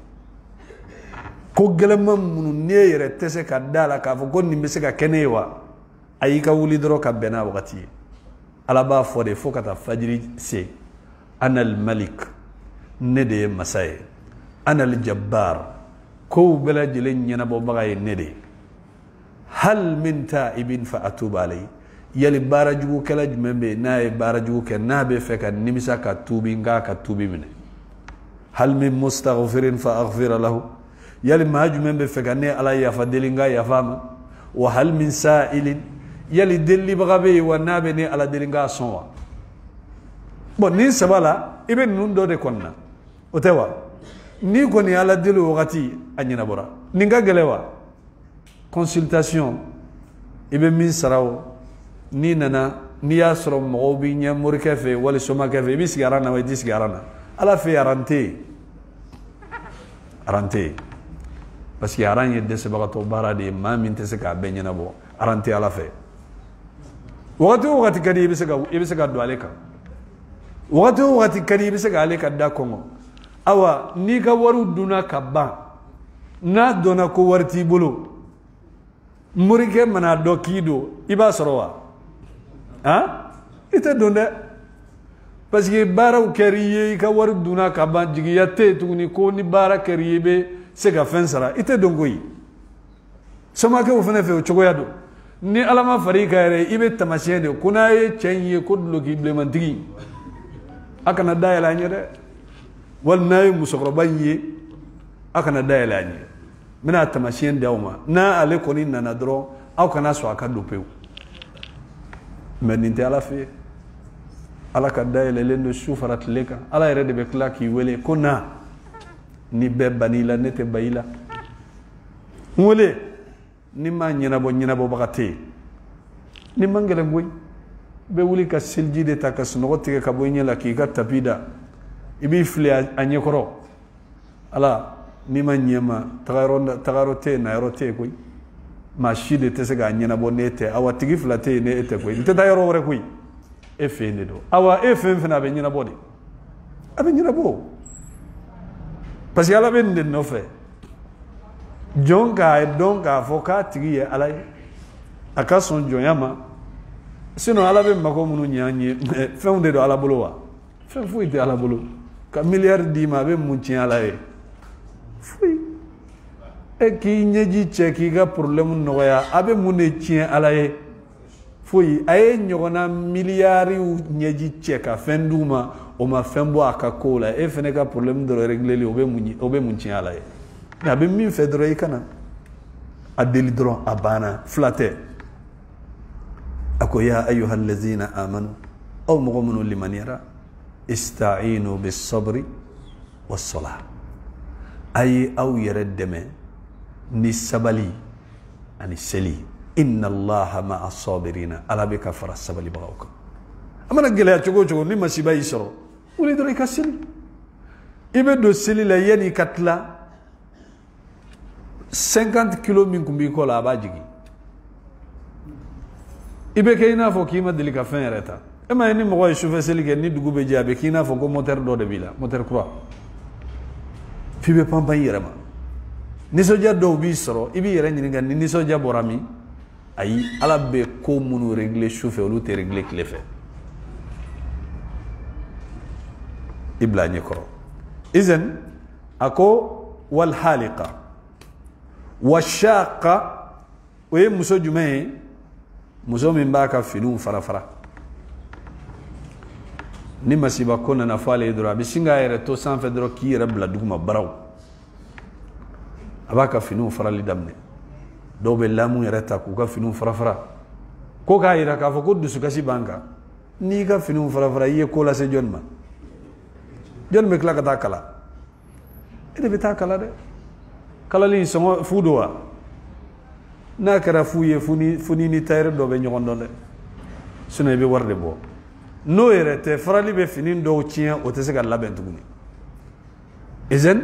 ko gelema munu ne yere tese ka dala ka fo ko nimbe se ka kenewa ayi ka wuli doro ka bena wakati ala ba fo de fo kata fajiri se ana al malik nede masay ana al jabbar ko bela jele nyana bo bagay nede hal min ta'ibin fa atuba alay yali barajugo kala jumbe na e barajugo ke na be feka nimisa ka tubi nga ka tubi mine hal min mustaghfirin fa aghfir lahu yali majumbe be feka ne ala ya fadilinga ya fama wa hal min sa'ilin yali delli bagabe wa nabe ne ala delinga sonwa bon nin sabala ibe nun do de konna otewa ni koni ala delu wakati anyina bora ninga gelewa consultation ibe min sarawo ni nana ni ya soro mo bi nya murke fe wala soma ke fe bi sigarana wa sigarana ala fe arante parce que aranye de se bagato barade ma min te se ka benyana bo arante ala fe wakati kadi ibe se ka do aleka wakati kadi ibe se ka aleka da kongo awa ni ka waru duna kabba na dona ko warti bulu murike mana do kido iba sorowa ite donde parce que bara keriye ka waru duna kabba jigiyate tuguni ko ni bara keriye be se ka fensara ite dongoyi soma ke ofene fe chogoya do ni alama farika yare ibe tamashede kuna ye chenye ko loki blemantigi akana dayala nyede wal nay musokrobaye akana dayala nyede mina tamashen dawma na ale koni nana dro aw kana so akado pew meninte ala fe ala ka dayala lendo sufarat leka ala yare de be klaki wele kona ni be banila nete bayila wole ni ma nyina bo bakate ni mangele ngoy be wuli ka silji de ta ka suno tige ka boy nyela ki ka tapida ibi fle anyekoro ala ni ma nyema tagarote na erote koy ma shide te se ga nyina bo nete awa tigi flate ne ete koy nte tayro wore koy e fende do awa e fenfena be nyina bo de abe nyina bo parce que ala ben de no fe jonka e donka foka tigi ala aka son jonyama sino ala be mako munu nyanye fende do ala bolo wa fen fu ite ala bolo ka milliard di ma be mun cin ala e fui e ki nyeji cheki ga problème no ya abe mun e cin ala e fui ay nyogona milliard nyeji cheka fenduma o ma fembo aka kola e fene ka problème de régler li obe mun cin ala e na be min fe dro ikana adeli dro abana flate ako ya ayuha allazina amanu aw mu'minu liman yara ista'inu bis sabri was salah ay aw yaradame ni sabali ani seli inna allaha ma'a sabirina ala bika fara sabali bagawka amana gele chogo ni masiba isro uli dro ikasili ibe do seli la yani katla 50 kilo min kumbi ko la bajigi ibe kayna fo kima delika fin reta e ma ni mo chauffeur selike ni dugube jabe kina fo ko moteur do de bila moteur croix fibe pamba yirama ni soja do bi soro ibi yere ni ngani ni soja borami ayi ala be ko munu régler chauffeur lu te régler clé fait ibla ni ko izen ako wal haliqa washaqa we muso jume muso min baka finu farafara ni masiba kona na fale dro bisinga yere to san fe dro ki rabla duguma baraw abaka finu farali damne do be lamu yere ta ku ka finu farafara ko ka ira ka fo ko dusu kasi banka ni ka finu farafara ye ko la se jonma jonme kala ka kala ede bita kala de kala li songo fudowa na kara fuye funi ni tayre do be nyogon don de sune be warde bo no yere te frali be finin do chien o te se ga laben tuguni ezen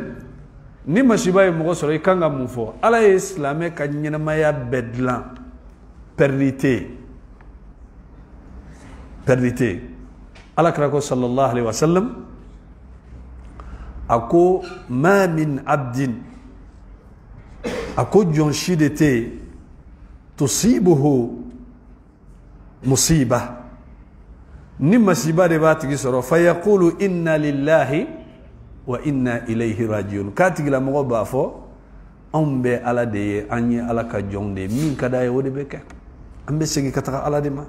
ni mashiba e mo so kanga mu fo ala islame ka nyina maya bedlan perdite ala krako sallallahu alaihi wasallam ako ma min abdin ako jonshidete tusibuhu musiba ni masiba de batigi soro fa yaqulu inna lillahi wa inna ilayhi rajiun katigi la mo ba fo ambe ala de anyi ala ka jonde min kada e wode beke ambe segi kata ala de ma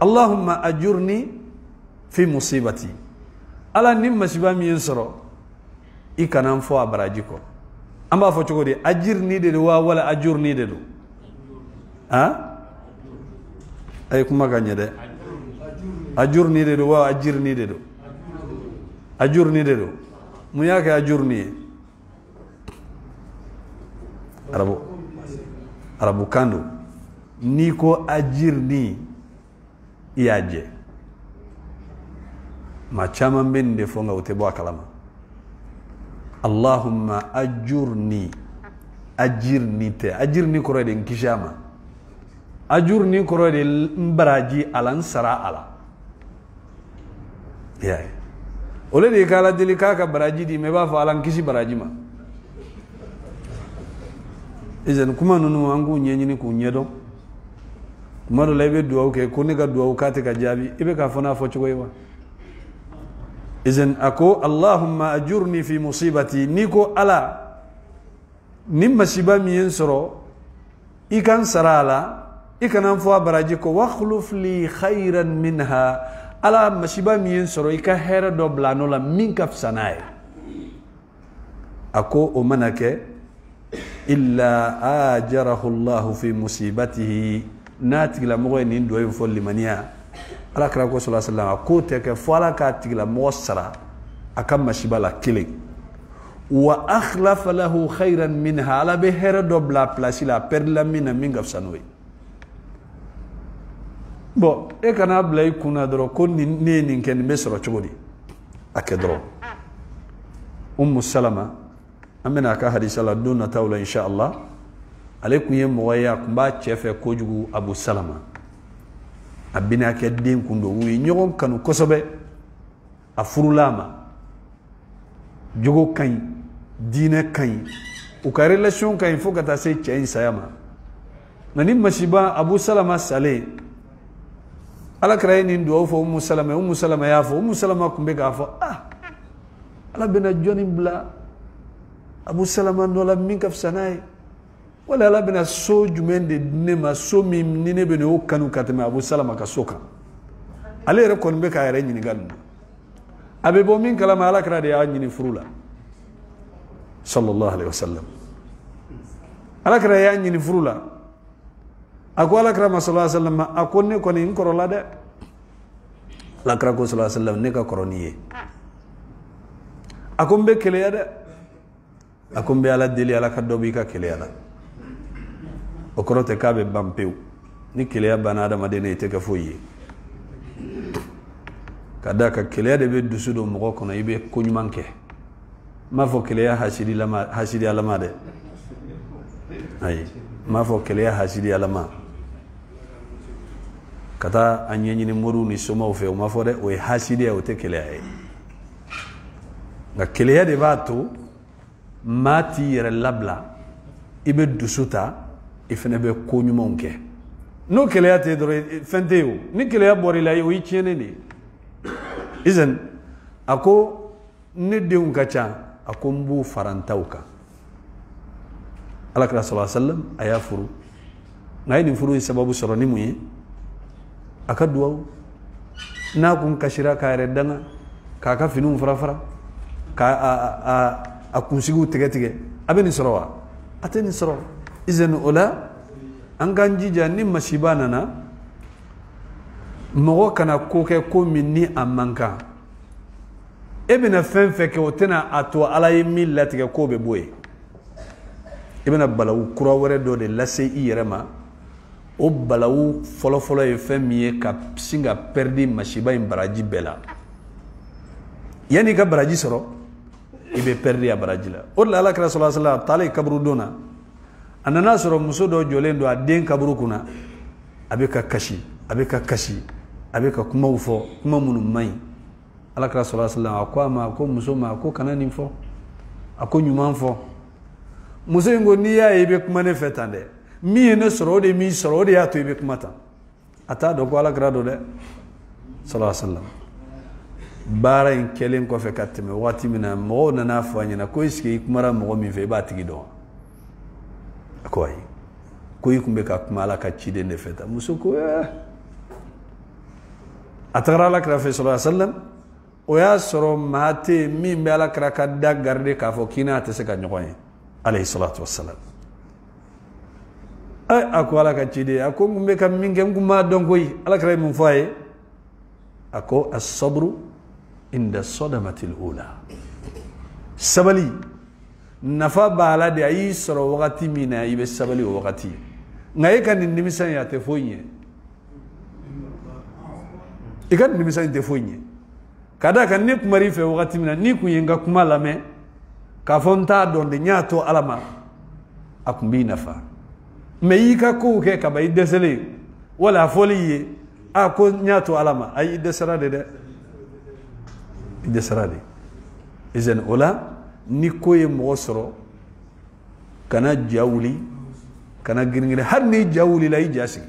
allahumma ajurni fi musibati ala ni masiba mi soro ikanan fo abaraji ko amba fo chogodi ajirni de wa wala ajurni de do ay kuma ganye de ajurni de do wa ajirni de do ajurni de do mu ya ka ajurni arabu kando ni ko ajirni iyaje ma chaman ben de fonga utebo akalama Allahumma ajurni ajirni koro de nkishama ajurni koro de mbaraji alan sara ala yeah ole de kala delika ka baraji di me ba fa alan kishi baraji ma izen kuma nunu angu nyenyini ku nyedo maro lebe duwa ke ko ne ga duwa ka te ka jabi ibe ka fona fo chugoywa izen ako Allahumma ajurni fi musibati niko ala nimma shiba mi yensoro ikan sarala ikanan fo baraji ko wakhluf li khairan minha ala mashiba mi yensoro ika hera do blano la min kafsanae ako o manake illa ajarahu Allah fi musibatihi natigla mo ni ndo en fo limania ala kra ko sallallahu alaihi wasallam ko te ke fo ala ka tigla mo sara akam mashiba la kile wa akhlafa lahu khairan minha ala be hera do bla place la per la mina min kafsanoi bo e kana blay kuna dro ko ni ken mesro chogodi akedro salama amena ka hadisa la duna tawla insha Allah alaykum yem waya kumba chefe kojugu abu salama abina ke den kundo wi nyogon kanu kosobe afurulama jogo kan dina kan u ka relation kan fo kata se chain sayama nani mashiba abu salama sale ala kraini ndo fo salama ya fo salama kumbe ka fo ala bena joni bla abu salama no la min kaf sanai wala ala bena so jumende ne ma so mi nine bene o kanu katama abu salama ka soka ale re kon be ka yare nyini gal abe bo min kala ala kra de ya nyini furula sallallahu alaihi wasallam ala kra ya nyini furula ako ala kra sallallahu alaihi wasallam akonne koni inkorola de la kra ko sallallahu alaihi wasallam ne ka koroniye akombe kele ya de akombe ala deli ala ka dobi ka kele ala okorote ka be bampeu ni kele ya bana da madene te ka foyi kada ka kele ya de be dusudo mo ko na ibe ko nyumanke ma fo kele ya hasidi alama de ay ma fo kele ya hasidi alama kata anyenyi ni moru ni soma o fe o ma fo de o hasidi ya o te kele ya nga kele ya de bato mati yere labla ibe dusuta ifene be ko nyumonke no kele ya te dore fenteo ni kele ya bori la o ichene ni izen ako ne de un kacha akombu farantauka alakra sallallahu alaihi wasallam ayafuru ngai ni furu sababu soroni muyi akaduwa na kun kashira ka redanga kaka finun farafara ka akunsigu tege abeni sorowa ateni soro izen ola anganji jani masibana na mogo kana koke ko minni amanka ebena fenfe ke otena ato alaye millatige ko be boye ebena balawu kura wore do de lase iyerema o balawu folo e femiye ka singa perdi mashiba imbaraji bela yani ka baraji soro ibe perdi ya baraji la o la ala kra sallallahu alaihi wasallam tale kabru dona anana soro muso do jolendo aden kabru kuna abeka kashi abeka kuma ufo kuma munu mai ala kra sallallahu alaihi wasallam akwa ma ko muso ma ko kanani fo ako nyuma fo muso ngo ni ya ibe kuma ne fetande mi ne soro de mi soro de ya to ibe kuma ta ata do ko ala kra do de sallallahu alaihi wasallam bara in kelen ko fe katme wati mina mo na na fanya na ko iski kumara mo mi fe ba tigi do akoy ko yikumbe ka kuma ala ka chide ne feta muso ko atara la kra fe sallallahu alaihi wasallam o ya soro mate min be ala kra ka da garde ka fo kina te se ka nyoy alayhi salatu wassalam ay ako ala ka chide ako ngumbe kam min gem kuma don koy ala kra mun faye ako as-sabru عند الصدمة الأولى سبلي نفا بالاد أي سر وقتي منا يبي سبلي وقتي نعيك أن النمسان يتفوني إكان النمسان يتفوني كذا كان نيك مري في وقتي منا نيك وينغا كما لامه كافونتا دون دنياتو ألما أكمبي نفا ميكا كوكي كبا يدسلي ولا فولي أكو نياتو ألما أي يدسرادي ده يدسرادي إذن أولا نيكوي موسرو كنا جاولي كنا جرينغري هر ني جاولي لا يجاسي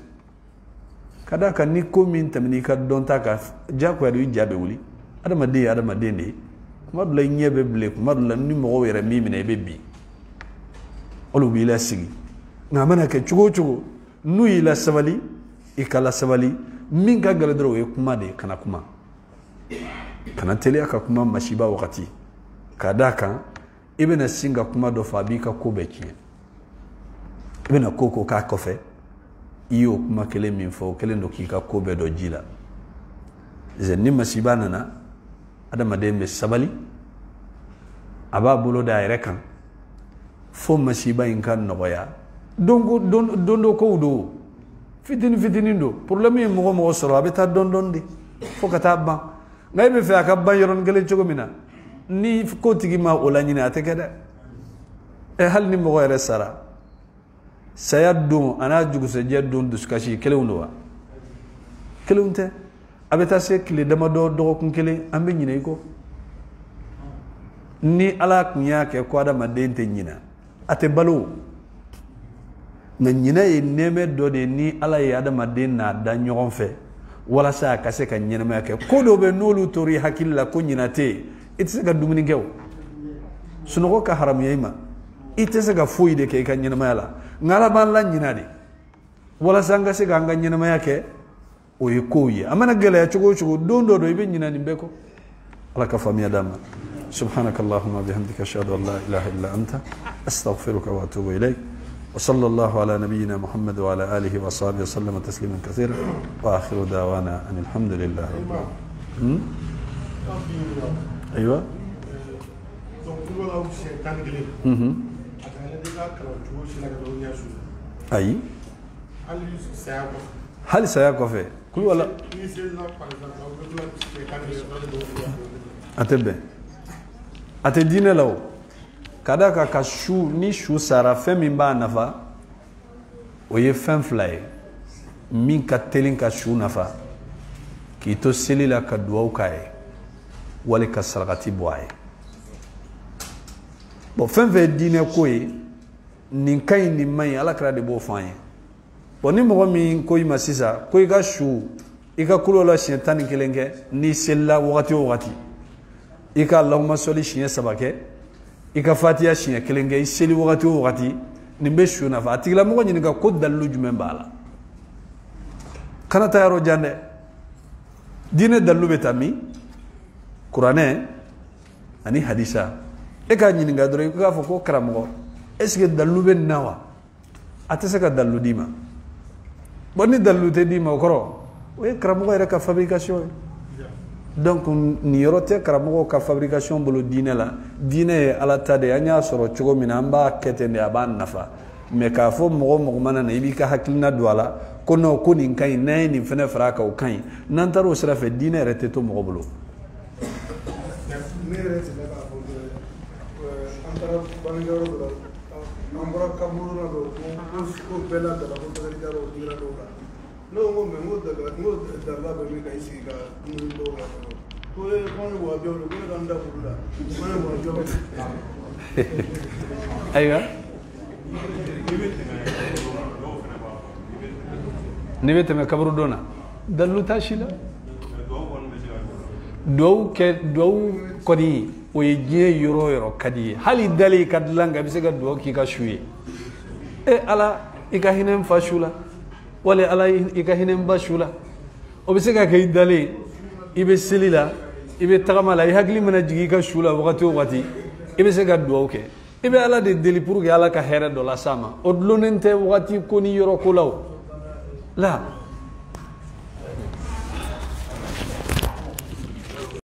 كذا كان نيكو من تمنيكا دونتا كا جاكو يدو يجابي ولي هذا ما دي مر لا نيبه بليك مر لا ني مغو وير مي من بيبي اولو بيلا سيغي نامنا كي تشوغو نو يلا سبالي ikala sabali minga galadro e kuma de kana kuma kana tele aka kuma mashiba wakati kadaka ibena singa kuma do fabika kubeki ibena koko ka kofe iyo kuma kele minfo kele ndo kika kobe do jila zeni mashiba nana adama dembe sabali aba bulo daire kan fo mashiba inkan noya dongo dondo ko do fitini do problème mo soro abeta dondondi fo kata ba ngay be fe akabba yoron gele jogo mina ni ko tigi ma olani na tekeda e hal ni mo yere sara sayaddu ana jugu se jeddu duskashi kelewndo wa kelewunte abeta se kile dama do kun kele ambe nyine ko ni ala kunya ke ko ada madente nyina ate balo na nyina e neme do de ni ala ya ada madina da nyogon fe wala sa ka se ka nyina ma ke ko do be nolu tori hakilla ko nyina te itse ga dumuni gew suno ko ka haram yema itse ga foide ke ka nyina ma la ngala ban la nyina de wala sa nga se ga nga nyina ma ke o ye ko ye amana gele ya chugo dondo do ibe nyina ni beko ala ka fami adama subhanakallahumma bihamdika ashhadu an la ilaha illa anta astaghfiruka wa atubu ilayk وصلى الله على نبينا محمد وعلى آله وصحبه وسلم تسليما كثيرا وآخر دعوانا أن الحمد لله رب العالمين. أيوة. أي. هل سيقف كل ولا أتبع أتدين له kadaka ka shu ni shu sara fem mba nafa oye fem fly min ka telin ka shu nafa ki to selila ka duwa kai wale ka sargati boy bo fem ve dine koy nin kay ni may ala kra de bo fanye bo ni mo mi koy masisa koy ga shu ika kulola shetani kelenge ni sella wakati ika allahumma salli shiya sabake ika fatiya shiya kelenge iseli wakati nimbe shuna fa atigla mo nyini ga ko dallu jume bala kana tayaro jande dine dallu betami qur'ane ani hadisa e ka nyini ga dore ka fo ko karamo est-ce que dallu ben nawa atese ka dallu dima bonni dallu te dima koro we karamo ga ka fabrication donc ni yorote karamo ka fabrication bolo dine la dine ala tade anya soro chogo minamba ketende aban nafa me ka fo mo mana na ibika hakilna douala kono koni kai nay ni fene fraka o kai nantaro sera fe dine rete to mo bolo no mo me mo da la be mi kai si ga ndo ga ko e ko ni wa biolo ko ga nda bula ko ni wa biolo aywa ni bete me kabru dona dalu tashila do kodi o ye yoro kadi hali dali kadlanga bisega do ki ka shuye e ala ikahinem fashula wala ala ikahinem bashula obisega kay dali ibe silila ibe tagamala ihagli mana jigi ka shula wakati ibesega do ke ibe ala de deli pour que ala ka hera do la sama odlonente wakati koni yoro kulaw la